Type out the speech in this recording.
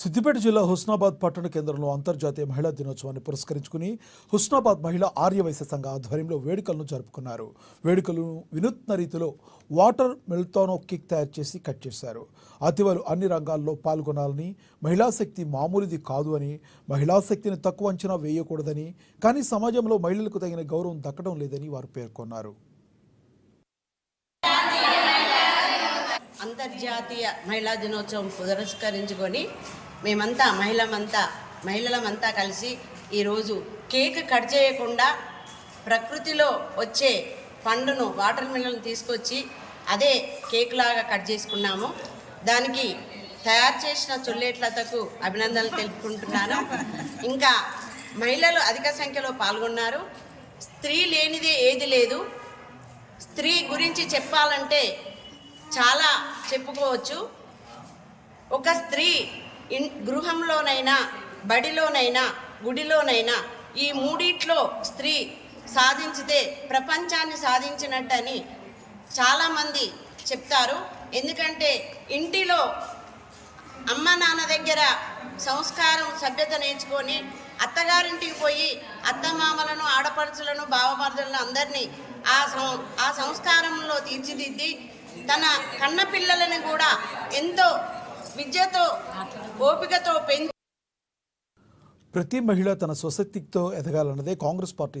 సిద్దిపేట జిల్లా హుస్నాబాద్ పట్టణ కేంద్రంలో అంతర్జాతీయ మహిళా దినోత్సవాన్ని పురస్కరించుకుని హుస్నాబాద్ మహిళా ఆర్యవైశ్య సంఘ ఆధ్వర్యంలో వేడుకలను జరుపుకున్నారు. వేడుకలను వినూత్న రీతిలో వాటర్ మిల్తోనో కేక్ తయారు చేసి కట్ చేశారు. అతివలు అన్ని రంగాల్లో పాల్గొనాలని, మహిళా శక్తి మామూలుది కాదు అని, మహిళా శక్తిని తక్కువ అంచనా వేయకూడదని, కానీ సమాజంలో మహిళలకు తగిన గౌరవం దక్కడం లేదని వారు పేర్కొన్నారు. అంతర్జాతీయ మహిళా దినోత్సవం పురస్కరించుకొని మేమంతా మహిళలమంతా కలిసి ఈరోజు కేక్ కట్ చేయకుండా ప్రకృతిలో వచ్చే పండును వాటర్ మిలన్ తీసుకొచ్చి అదే కేక్ లాగా కట్ చేసుకున్నాము. దానికి తయారు చేసిన చొల్లేట్లతకు అభినందనలు తెలుపుకుంటున్నాను. ఇంకా మహిళలు అధిక సంఖ్యలో పాల్గొన్నారు. స్త్రీ లేనిదే ఏది లేదు. స్త్రీ గురించి చెప్పాలంటే చాలా చెప్పుకోవచ్చు. ఒక స్త్రీ గృహంలోనైనా, బడిలోనైనా, గుడిలోనైనా ఈ మూడిట్లో స్త్రీ సాధించితే ప్రపంచాన్ని సాధించినట్టని చాలామంది చెప్తారు. ఎందుకంటే ఇంటిలో అమ్మ నాన్న దగ్గర సంస్కారం, సభ్యత నేర్చుకొని అత్తగారింటికి పోయి అత్తమామలను, ఆడపడుచులను, బావమరుదులను అందరినీ ఆ సంస్కారంలో తీర్చిదిద్ది తన కన్న పిల్లలను కూడా ఎంతో విద్యతో, ఓపికతో పెంచి ప్రతి మహిళ తన స్వశక్తితో ఎదగాలన్నదే కాంగ్రెస్ పార్టీ